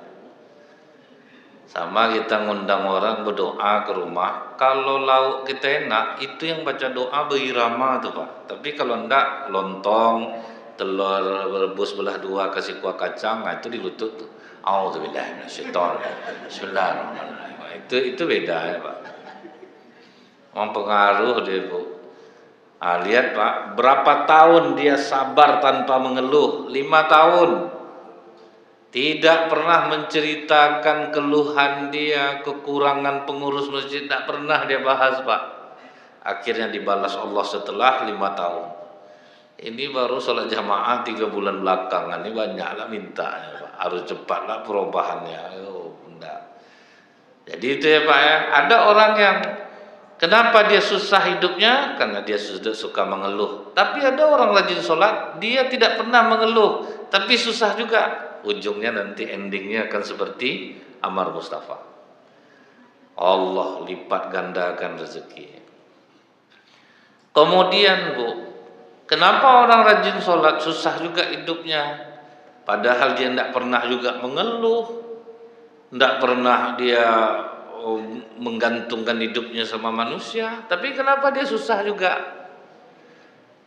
Speaker 1: Sama kita ngundang orang berdoa ke rumah, kalau lauk kita enak, itu yang baca doa berirama tuh Pak. Tapi kalau enggak, lontong, telur rebus belah dua kasih kuah kacang, nah itu dilutut tuh. Auzubillahi minasyaitonir. Bismillahirrahmanirrahim. Itu beda ya Pak. Mempengaruh dia Bu. Lihat Pak, berapa tahun dia sabar tanpa mengeluh? 5 tahun. Tidak pernah menceritakan keluhan dia, kekurangan pengurus masjid, tidak pernah dia bahas Pak. Akhirnya dibalas Allah setelah 5 tahun. Ini baru sholat jamaah 3 bulan belakangan, ini banyaklah mintanya Pak. Harus cepatlah perubahannya. Enggak. Jadi itu ya Pak ya. Ada orang yang kenapa dia susah hidupnya? Karena dia sudah suka mengeluh. Tapi ada orang rajin sholat, dia tidak pernah mengeluh, tapi susah juga. Ujungnya nanti endingnya akan seperti Ammar Mustafa. Allah lipat gandakan rezeki. Kemudian Bu, kenapa orang rajin sholat susah juga hidupnya? Padahal dia tidak pernah juga mengeluh, tidak pernah dia menggantungkan hidupnya sama manusia. Tapi kenapa dia susah juga?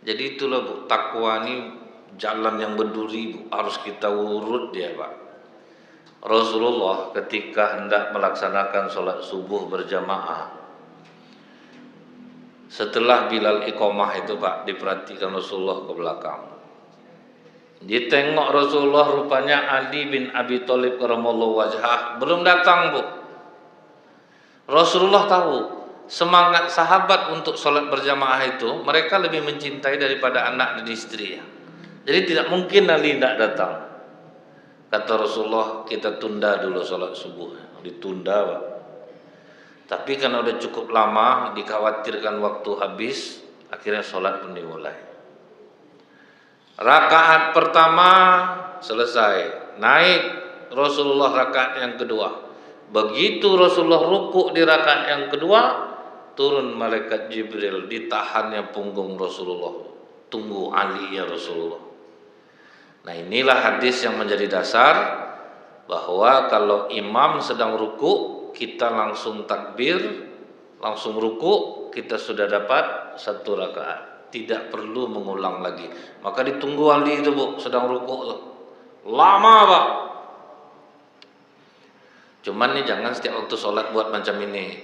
Speaker 1: Jadi itulah Bu, takwa ini jalan yang berduri Bu, harus kita urut dia Pak. Rasulullah ketika hendak melaksanakan sholat subuh berjamaah, setelah Bilal iqamah itu Pak, diperhatikan Rasulullah ke belakang. Ditengok Rasulullah, rupanya Ali bin Abi Thalib karamallahu wajhah belum datang Bu. Rasulullah tahu semangat sahabat untuk sholat berjamaah itu, mereka lebih mencintai daripada anak dan istri ya. Jadi tidak mungkin Ali tidak datang. Kata Rasulullah, kita tunda dulu sholat subuh. Ditunda Pak. Tapi karena udah cukup lama, dikhawatirkan waktu habis, akhirnya sholat pun dimulai. Rakaat pertama selesai, naik Rasulullah rakaat yang kedua. Begitu Rasulullah rukuk di rakaat yang kedua, turun malaikat Jibril, ditahannya punggung Rasulullah. Tunggu Ali ya Rasulullah. Nah inilah hadis yang menjadi dasar bahwa kalau imam sedang ruku, kita langsung takbir, langsung ruku, kita sudah dapat 1 rakaat, tidak perlu mengulang lagi. Maka ditunggu Ali itu Bu, sedang ruku tuh lama Pak. Cuman nih jangan setiap waktu sholat buat macam ini.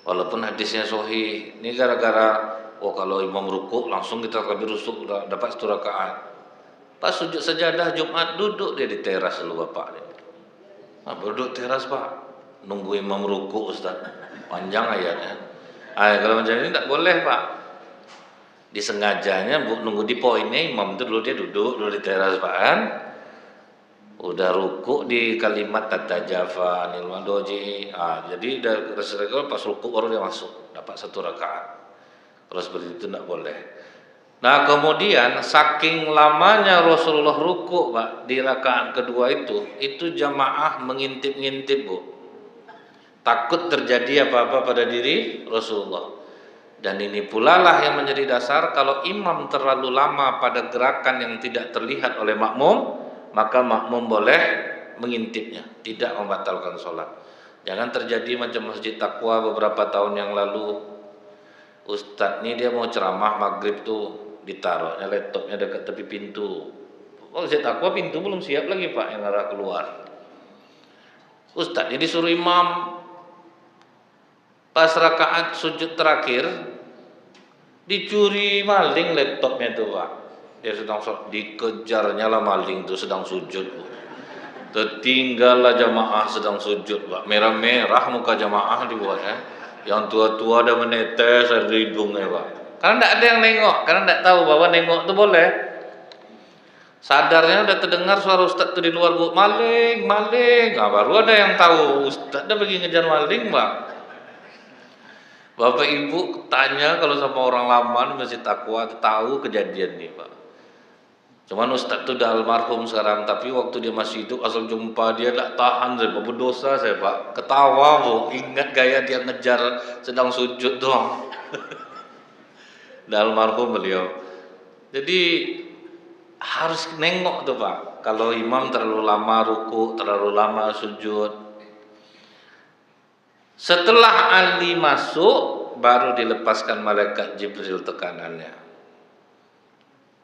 Speaker 1: Walaupun hadisnya sahih, ini gara-gara kalau imam ruku langsung kita takbir rusuk dapat 1 rakaat. Pas sujud sajadah Jumat duduk dia di teras dulu Bapak dia. Duduk teras Pak, nunggu imam ruku Ustaz. Panjang ayatnya. Kalau macam ini tidak boleh Pak. Disengajanya Bu, nunggu di poinnya imam itu dulu dia duduk dulu di teras Pak kan. Udah ruku di kalimat tatajafa anil madoji. Jadi udah Rasulullah pas ruku baru dia masuk dapat 1 rakaat. Kalau seperti itu tidak boleh. Nah kemudian saking lamanya Rasulullah ruku Pak di rakaat kedua itu jamaah mengintip-ngintip Bu. Takut terjadi apa-apa pada diri Rasulullah. Dan ini pula lah yang menjadi dasar kalau imam terlalu lama pada gerakan yang tidak terlihat oleh makmum, maka makmum boleh mengintipnya, tidak membatalkan sholat. Jangan terjadi macam Masjid Taqwa beberapa tahun yang lalu. Ustadz ini dia mau ceramah maghrib tuh, ditaruhnya laptopnya dekat tepi pintu. Masjid Taqwa pintu belum siap lagi Pak yang arah keluar. Ustadz ini disuruh imam, pas rakaat sujud terakhir dicuri maling laptopnya tuh Pak. Dia sedang dikejarnya lah maling tuh sedang sujud. Tertinggallah jamaah sedang sujud Pak. Merah-merah muka jamaah dibuatnya. Yang tua-tua ada menetes dari hidungnya Pak. Karena tidak ada yang nengok, karena tidak tahu bahwa nengok itu boleh. Sadarnya udah terdengar suara Ustadz tuh di luar Bu, maling, maling. Baru ada yang tahu Ustadz udah pergi ngejar maling Pak. Bapak Ibu tanya kalau sama orang lama Masjid Taqwa tahu kejadian nih Pak. Cuman Ustadz tuh udah almarhum sekarang, tapi waktu dia masih hidup asal jumpa dia tak tahan saya Pak, berdosa saya Pak. Ketawa Bu, ingat gaya dia ngejar sedang sujud doang. Udah almarhum beliau. Jadi harus nengok tuh Pak. Kalau imam terlalu lama ruku, terlalu lama sujud. Setelah Ali masuk, baru dilepaskan malaikat Jibril tekanannya.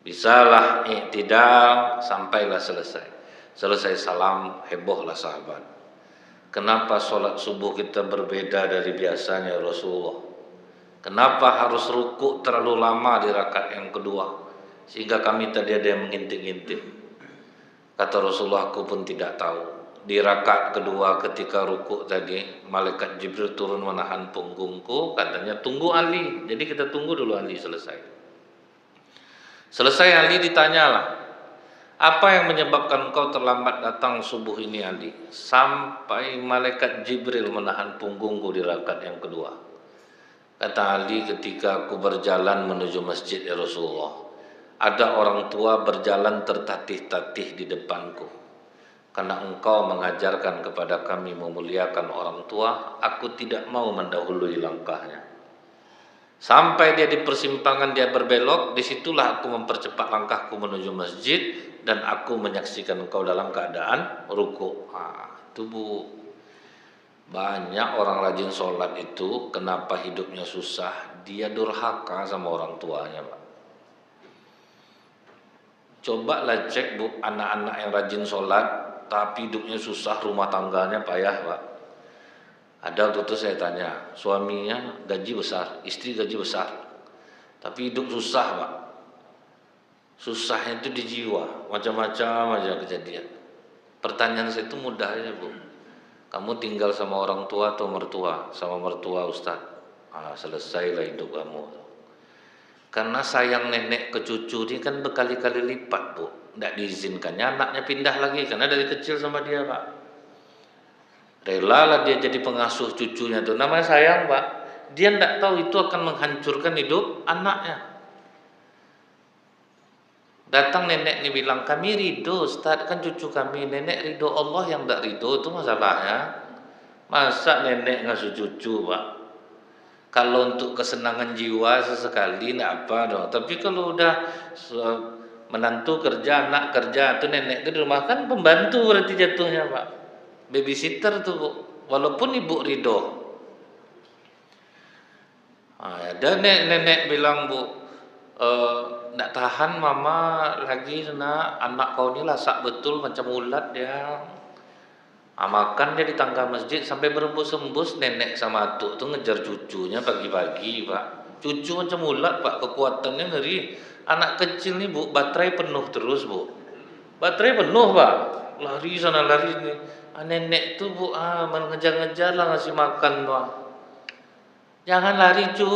Speaker 1: Bisalah i'tidal, sampailah selesai. Selesai salam, hebohlah sahabat. Kenapa sholat subuh kita berbeda dari biasanya Rasulullah? Kenapa harus rukuk terlalu lama di rakaat yang kedua? Sehingga kami tadi ada yang mengintip-intip. Kata Rasulullah, aku pun tidak tahu. Di rakaat kedua ketika rukuk tadi, malaikat Jibril turun menahan punggungku, katanya tunggu Ali. Jadi kita tunggu dulu Ali selesai. Selesai Ali ditanyalah, apa yang menyebabkan engkau terlambat datang subuh ini Ali? Sampai malaikat Jibril menahan punggungku di rakaat yang kedua. Kata Ali, ketika aku berjalan menuju masjid ya Rasulullah, ada orang tua berjalan tertatih-tatih di depanku. Karena engkau mengajarkan kepada kami memuliakan orang tua, aku tidak mau mendahului langkahnya. Sampai dia di persimpangan dia berbelok, disitulah aku mempercepat langkahku menuju masjid dan aku menyaksikan engkau dalam keadaan ruku'. Itu Bu, banyak orang rajin sholat itu kenapa hidupnya susah? Dia durhaka sama orang tuanya, Pak. Cobalah cek Bu, anak-anak yang rajin sholat tapi hidupnya susah, rumah tangganya payah Pak. Ada waktu itu saya tanya, suaminya gaji besar, istri gaji besar, tapi hidup susah Pak. Susahnya itu di jiwa, macam-macam aja kejadian. Pertanyaan saya itu mudah aja Bu, kamu tinggal sama orang tua atau mertua? Sama mertua Ustaz. Selesailah hidup kamu. Karena sayang nenek ke cucu ini kan berkali-kali lipat Bu. Tidak diizinkannya anaknya pindah lagi, karena dari kecil sama dia Pak. Relalah dia jadi pengasuh cucunya tuh. Namanya sayang Pak. Dia tidak tahu itu akan menghancurkan hidup anaknya. Datang nenek ini bilang, kami ridho Ustaz, kan cucu kami. Nenek ridho, Allah yang tidak ridho, itu masalahnya. Masa nenek ngasuh cucu Pak? Kalau untuk kesenangan jiwa sesekali tidak apa dong. Tapi kalau udah menantu kerja, anak kerja, itu nenek itu di rumah kan pembantu berarti jatuhnya Pak. Babysitter tuh Bu. Walaupun ibu ridho. Dan nenek bilang Bu, tidak tahan mama lagi nak, anak kau ini lasak betul macam ulat dia. Makan dia di tangga masjid sampai berembus-embus. Nenek sama atuk tuh ngejar cucunya pagi-pagi Pak. Cucu macam ulat Pak, kekuatannya ngeri. Anak kecil nih Bu, baterai penuh terus Bu. Baterai penuh Pak, lari sana lari sini. Nenek tuh Bu, mengejar-ngejar lah ngasih makan tuh. Jangan lari cu.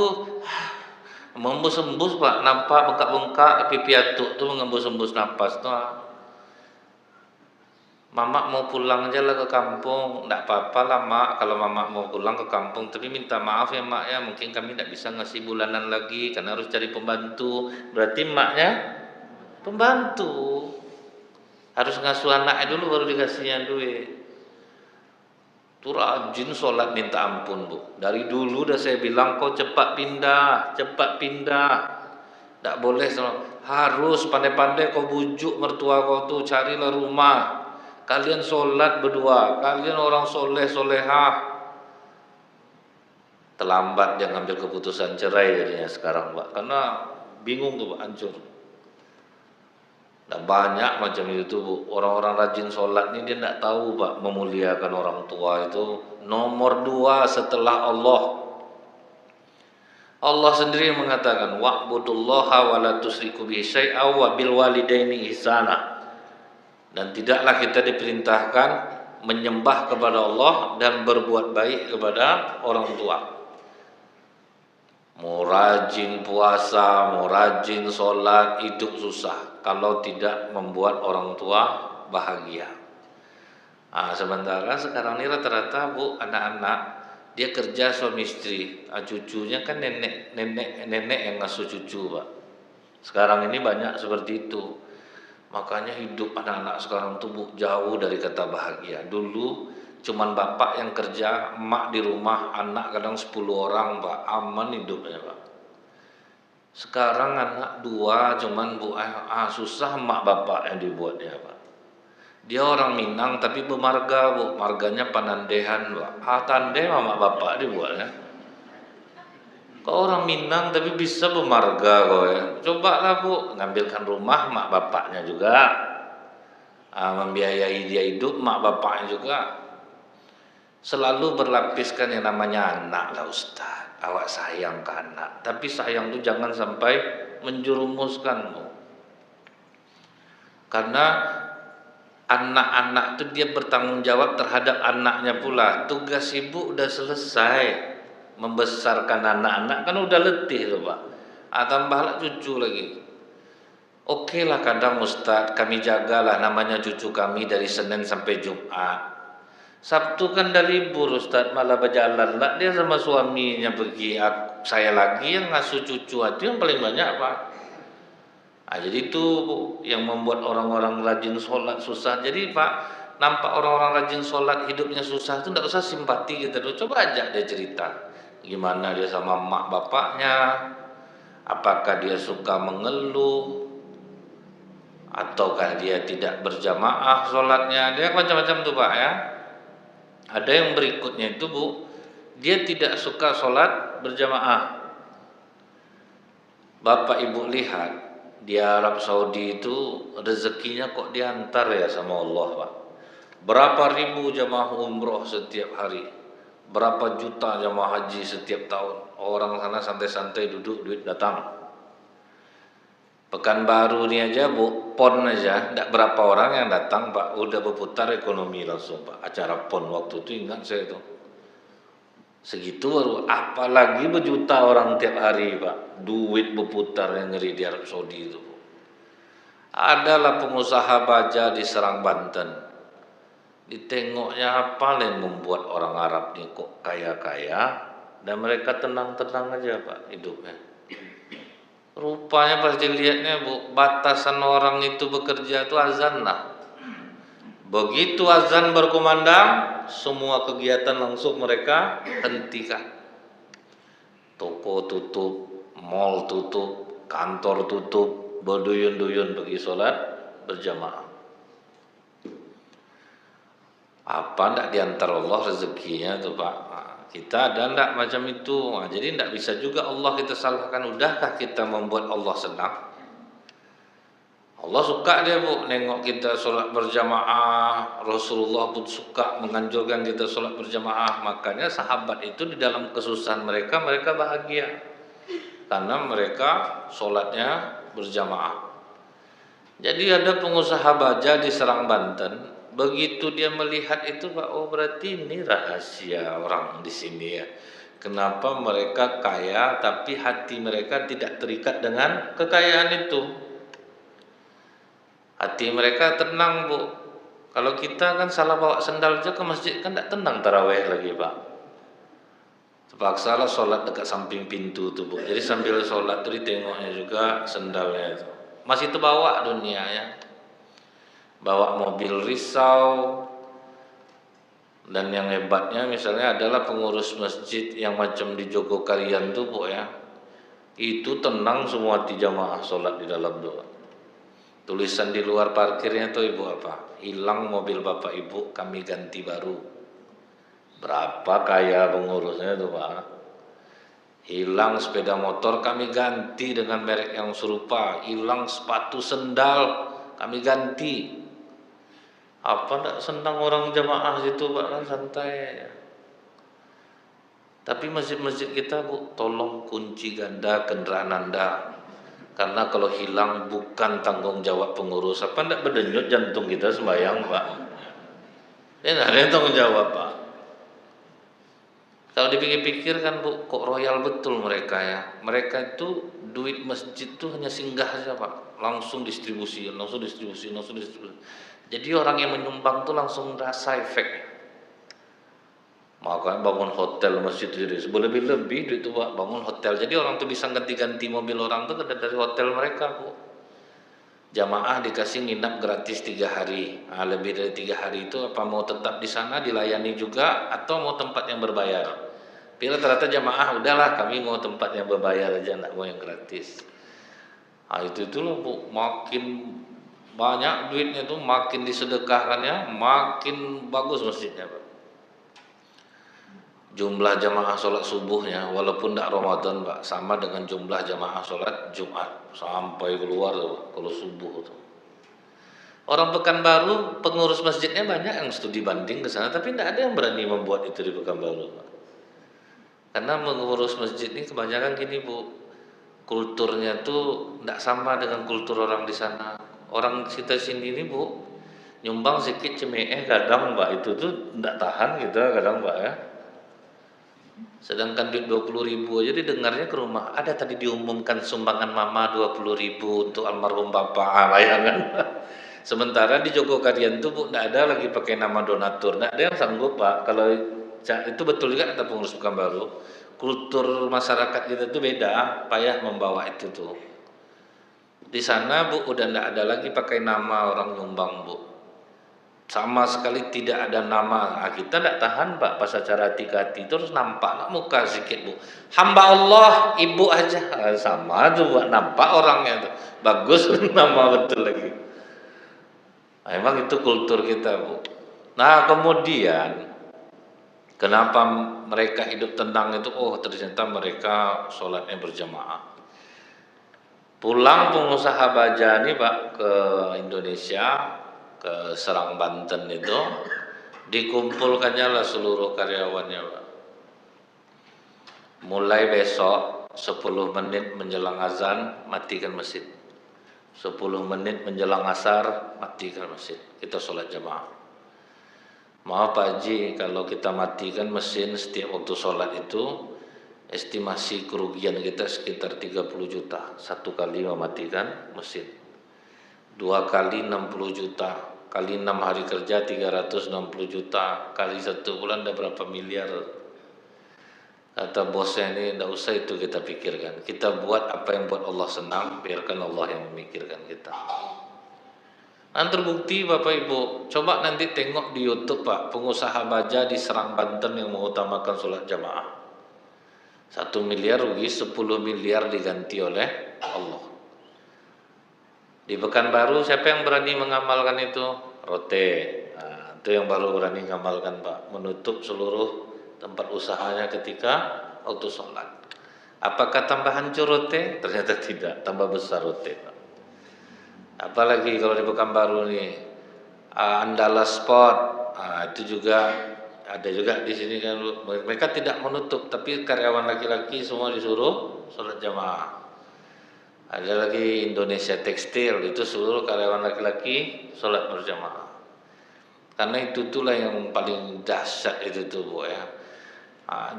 Speaker 1: Mengembus-embus Pak, nampak bengkak-bengkak pipi atuk tuh mengembus-embus napas tuh. Mama mau pulang aja lah ke kampung. Tidak apa-apa lah Mak, kalau Mama mau pulang ke kampung, tapi minta maaf ya Mak ya, mungkin kami tidak bisa ngasih bulanan lagi karena harus cari pembantu. Berarti Maknya pembantu, harus ngasuh anaknya dulu baru dikasihnya duit. Itu rajin sholat minta ampun Bu. Dari dulu udah saya bilang kau cepat pindah, cepat pindah. Tidak boleh, harus pandai-pandai kau bujuk mertua kau tuh, carilah rumah. Kalian sholat berdua, kalian orang soleh solehah. Terlambat dia ngambil keputusan cerai jadinya sekarang Pak, karena bingung tuh Pak, hancur. Dan banyak macam itu Bu, orang-orang rajin sholat ini dia tidak tahu Pak, memuliakan orang tua itu nomor 2 setelah Allah. Allah sendiri mengatakan wa'budullaha wa la tusyriku bihi syai'a wa bil walidaini ihsana. Dan tidaklah kita diperintahkan menyembah kepada Allah dan berbuat baik kepada orang tua. Mau rajin puasa, mau rajin sholat, hidup susah kalau tidak membuat orang tua bahagia. Sementara sekarang ini rata-rata Bu, anak-anak dia kerja suami istri, cucunya kan nenek yang ngasuh cucu Pak. Sekarang ini banyak seperti itu. Makanya hidup anak-anak sekarang tuh Bu, jauh dari kata bahagia. Dulu cuman bapak yang kerja, emak di rumah, anak kadang 10 orang Pak, aman hidupnya Pak. Sekarang anak 2 cuman Bu, susah emak bapak yang dibuatnya Pak. Dia orang Minang tapi bermarga, Bu. Marganya Panandehan, Bu. Tande mama bapak dia buatnya. Kau orang Minang tapi bisa bermarga kau ya. Cobalah, Bu, ngambilkan rumah mak bapaknya juga. Membiayai dia hidup mak bapaknya juga. Selalu berlapiskan yang namanya anak lah Ustaz. Awak sayang ke anak, tapi sayang itu jangan sampai menjerumuskanmu. Karena anak-anak itu dia bertanggung jawab terhadap anaknya pula. Tugas ibu udah selesai, membesarkan anak-anak kan udah letih tuh Pak. Tambahlah cucu lagi. Oke lah kadang Ustaz, kami jagalah namanya cucu kami dari Senin sampai Jumat. Sabtu kan dah libur Ustaz, malah berjalan lah dia sama suaminya pergi. Saya lagi yang ngasuh cucu, itu yang paling banyak Pak. Jadi itu yang membuat orang-orang rajin sholat susah. Jadi Pak, nampak orang-orang rajin sholat hidupnya susah itu tidak usah simpati gitu. Coba ajak dia cerita gimana dia sama mak bapaknya, apakah dia suka mengeluh ataukah dia tidak berjamaah sholatnya. Dia macam-macam tuh Pak ya. Ada yang berikutnya itu Bu, dia tidak suka sholat berjamaah. Bapak Ibu lihat di Arab Saudi itu rezekinya kok diantar ya sama Allah Pak. Berapa ribu jamaah umroh setiap hari, berapa juta jamaah haji setiap tahun. Orang sana santai-santai duduk, duit datang. Pekanbaru ini aja Bu, PON aja, tidak berapa orang yang datang Pak, udah berputar ekonomi langsung Pak. Acara PON waktu itu ingat saya itu. Segitu baru, apalagi berjuta orang tiap hari Pak. Duit berputar yang ngeri di Arab Saudi itu. Adalah pengusaha baja di Serang Banten. Ditengoknya apa yang membuat orang Arab ini kok kaya-kaya dan mereka tenang-tenang aja Pak hidupnya. Rupanya pas dilihatnya Bu, batasan orang itu bekerja itu azan lah. Begitu azan berkumandang, semua kegiatan langsung mereka hentikan. Toko tutup, mal tutup, kantor tutup, berduyun-duyun pergi sholat berjamaah. Apa ndak diantar Allah rezekinya tuh Pak? Kita ada ndak macam itu? Jadi ndak bisa juga Allah kita salahkan. Udahkah kita membuat Allah senang? Allah suka dia Bu nengok kita sholat berjamaah. Rasulullah pun suka menganjurkan kita sholat berjamaah. Makanya sahabat itu di dalam kesusahan mereka bahagia karena mereka sholatnya berjamaah. Jadi ada pengusaha baja di Serang Banten. Begitu dia melihat itu Pak, oh berarti ini rahasia orang di sini ya. Kenapa mereka kaya tapi hati mereka tidak terikat dengan kekayaan itu. Hati mereka tenang Bu. Kalau kita kan salah bawa sendal aja ke masjid kan tidak tenang taraweh lagi Pak. Terpaksa lah sholat dekat samping pintu tuh Bu. Jadi sambil sholat tuh ditengoknya juga sendalnya itu. Masih terbawa dunia ya. Bawa mobil risau. Dan yang hebatnya misalnya adalah pengurus masjid yang macam di Jogokarian tuh Bu ya. Itu tenang semua hati jamaah sholat di dalam doa. Tulisan di luar parkirnya tuh Ibu apa? Hilang mobil Bapak Ibu, kami ganti baru. Berapa kaya pengurusnya tuh Pak. Hilang sepeda motor, kami ganti dengan merek yang serupa. Hilang sepatu sendal, kami ganti. Apa ndak senang orang jamaah situ Pak, kan santai aja. Tapi masjid-masjid kita Bu, tolong kunci ganda kendaraan Anda. Karena kalau hilang bukan tanggung jawab pengurus. Apa ndak berdenyut jantung kita sembahyang Pak. Ini ada yang tanggung jawab Pak. Kalau dipikir-pikir kan Bu, kok royal betul mereka ya. Mereka itu duit masjid itu hanya singgah saja Pak. Langsung distribusi. Jadi orang yang menyumbang tuh langsung rasa efeknya. Makanya bangun hotel masjid jadi lebih-lebih duit itu Pak, bangun hotel. Jadi orang tuh bisa ganti-ganti mobil orang tuh dari hotel mereka Bu. Jamaah dikasih nginap gratis 3 hari. Lebih dari 3 hari itu apa mau tetap di sana dilayani juga atau mau tempat yang berbayar. Bila ternyata jamaah udahlah kami mau tempat yang berbayar aja, enggak mau yang gratis. Itu loh Bu, makin banyak duitnya tuh, makin disedekahkannya makin bagus masjidnya Pak. Jumlah jamaah sholat subuhnya walaupun tidak Ramadan Pak sama dengan jumlah jamaah sholat Jumat sampai keluar tuh kalau subuh tuh. Orang Pekanbaru pengurus masjidnya banyak yang studi banding ke sana, tapi tidak ada yang berani membuat itu di Pekanbaru Pak. Karena mengurus masjid ini kebanyakan gini Bu, kulturnya tuh tidak sama dengan kultur orang di sana. Orang kita sini ini Bu nyumbang sedikit cemeh kadang Mbak itu tuh tidak tahan kita kadang Mbak ya. Sedangkan duit 20.000 aja didengarnya ke rumah. Ada tadi diumumkan sumbangan mama 20.000 untuk almarhum bapak, bayangan. Sementara di Jogokarian tuh Bu tidak ada lagi pakai nama donatur, tidak ada yang sanggup Pak. Kalau itu betul juga kata pengurus Pekanbaru, kultur masyarakat kita tuh beda, payah membawa itu tuh. Di sana Bu udah tidak ada lagi pakai nama orang nyumbang Bu. Sama sekali tidak ada nama. Kita tidak tahan Pak pas acara hati-hati terus nampak muka sedikit Bu. Hamba Allah, ibu aja. Sama tuh Pak, nampak orangnya tuh. Bagus nama betul lagi. Nah, emang itu kultur kita Bu. Nah kemudian kenapa mereka hidup tenang itu? Oh ternyata mereka sholatnya berjamaah. Pulang pengusaha baja ini Pak ke Indonesia, ke Serang Banten itu, dikumpulkannya lah seluruh karyawannya Pak. Mulai besok 10 menit menjelang azan matikan mesin, 10 menit menjelang asar matikan mesin, kita sholat jamaah. Maaf Pak Haji, kalau kita matikan mesin setiap waktu sholat itu, estimasi kerugian kita sekitar 30 juta satu kali mematikan mesin. 2 kali 60 juta, kali 6 hari kerja 360 juta, kali 1 bulan ada berapa miliar. Kata bosnya ini, tidak usah itu kita pikirkan, kita buat apa yang buat Allah senang, biarkan Allah yang memikirkan kita. Dan terbukti Bapak Ibu, coba nanti tengok di YouTube Pak, pengusaha baja di Serang Banten yang mengutamakan sholat jamaah. 1 miliar rugi, 10 miliar diganti oleh Allah. Di Pekanbaru siapa yang berani mengamalkan itu? Rote. Nah, itu yang baru berani mengamalkan Pak, menutup seluruh tempat usahanya ketika waktu sholat. Apakah tambah hancur Rote? Ternyata tidak, tambah besar Rote Pak. Apalagi kalau di Pekanbaru nih, Andala Sport, itu juga ada juga di sini kan. Mereka tidak menutup, tapi karyawan laki-laki semua disuruh sholat jamaah. Ada lagi Indonesia Tekstil, itu seluruh karyawan laki-laki sholat berjamaah. Karena itu itulah yang paling dahsyat itu tuh Bu ya.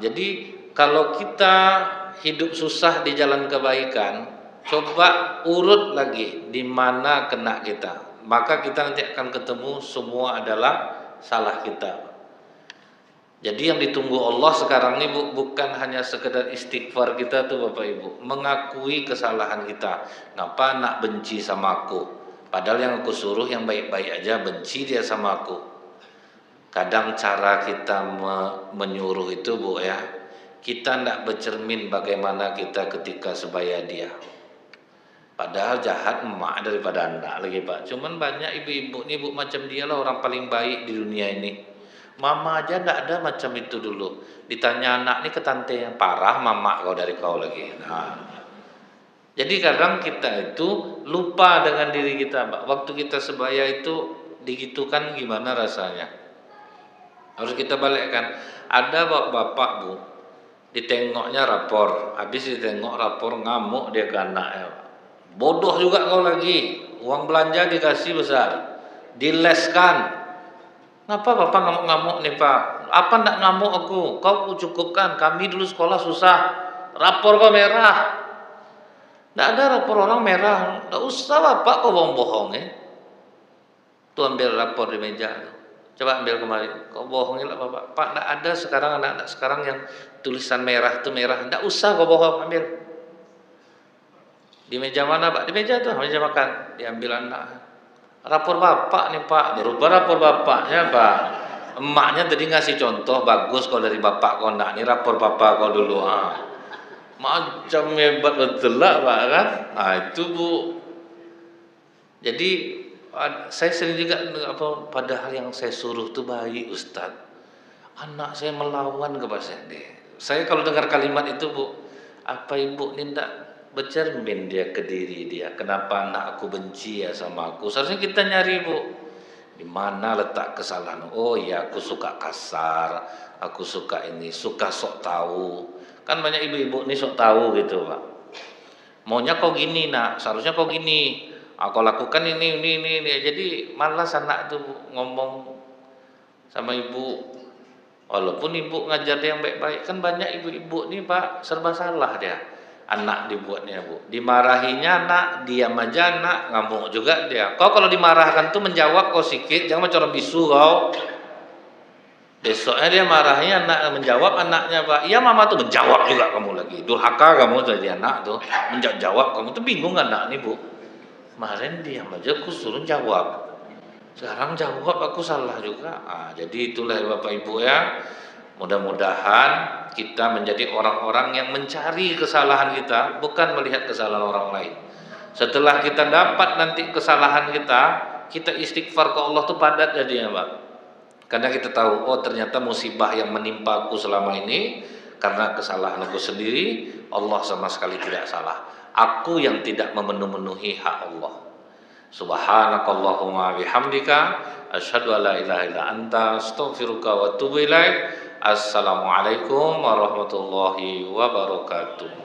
Speaker 1: Jadi kalau kita hidup susah di jalan kebaikan, coba urut lagi di mana kena kita, maka kita nanti akan ketemu semua adalah salah kita. Jadi yang ditunggu Allah sekarang ini bukan hanya sekedar istighfar kita tuh Bapak Ibu, mengakui kesalahan kita. Ngapa nak benci sama aku? Padahal yang aku suruh yang baik-baik aja, benci dia sama aku. Kadang cara kita menyuruh itu Bu ya, kita tidak bercermin bagaimana kita ketika sebaya dia. Padahal jahat emak daripada anda lagi Pak. Cuman banyak ibu-ibu nih Bu macam dia lah orang paling baik di dunia ini. Mama aja tidak ada macam itu dulu. Ditanya anak nih ke tante yang parah, mama kau dari kau lagi. Nah, jadi kadang kita itu lupa dengan diri kita Pak. Waktu kita sebaya itu digitukan gimana rasanya. Harus kita balikkan. Ada bapak Bu, ditengoknya rapor, habis ditengok rapor ngamuk dia ke anaknya Pak. Bodoh juga kau lagi, uang belanja dikasih besar, dileskan. Ngapa Bapak ngamuk-ngamuk nih Pak? Apa ndak ngamuk aku? Kau cukupkan, kami dulu sekolah susah. Rapor kau merah. Ndak ada rapor orang merah. Ndak usah Bapak kau bohong-bohong ya. Tuh ambil rapor di meja. Coba ambil kemarin. Kau bohongin lah Bapak. Pak ndak ada sekarang anak-anak sekarang yang tulisan merah itu merah. Ndak usah kau bohong, ambil. Di meja mana Pak? Di meja tuh, meja makan. Diambil anak. Rapor bapak nih Pak, berubah rapor bapaknya Pak. Emaknya tadi ngasih contoh bagus kalau dari bapak kau nak, nih rapor bapak kau dulu. Macam hebat betul lah Pak kan. Itu Bu. Jadi Saya sering juga apa, padahal yang saya suruh tuh baik Ustadz, anak saya melawan kepada saya. Saya kalau dengar kalimat itu Bu, apa ibu ini tidak bercermin dia ke diri dia, kenapa anak aku benci ya sama aku. Seharusnya kita nyari Bu, di mana letak kesalahan. Oh ya, aku suka kasar, aku suka ini, suka sok tahu. Kan banyak ibu-ibu nih sok tahu gitu Pak. Maunya kau gini nak, seharusnya kau gini. Aku lakukan ini. Jadi malas anak tuh ngomong sama ibu. Walaupun ibu ngajar dia yang baik-baik, kan banyak ibu-ibu nih Pak serba salah dia. Anak dibuatnya Bu, dimarahinya anak, diam aja anak, ngamuk juga dia. Kau kalau dimarahkan tuh menjawab kau sikit, jangan macam orang bisu kau. Besoknya dia marahnya anak, menjawab anaknya Pak, iya mama tuh menjawab juga kamu lagi, durhaka kamu jadi anak tuh, menjawab kamu tuh bingung anak nih Bu. Kemarin diam aja aku suruh jawab, sekarang jawab aku salah juga. Jadi itulah Bapak Ibu ya, mudah-mudahan kita menjadi orang-orang yang mencari kesalahan kita, bukan melihat kesalahan orang lain. Setelah kita dapat nanti kesalahan kita istighfar ke Allah tuh padat jadinya Pak. Karena kita tahu, oh ternyata musibah yang menimpa aku selama ini karena kesalahan aku sendiri. Allah sama sekali tidak salah, aku yang tidak memenuhi hak Allah. Subhanakallahumma bihamdika asyhadu an la ilaha illa anta astaghfiruka wa atubu ilaik. Assalamualaikum warahmatullahi wabarakatuh.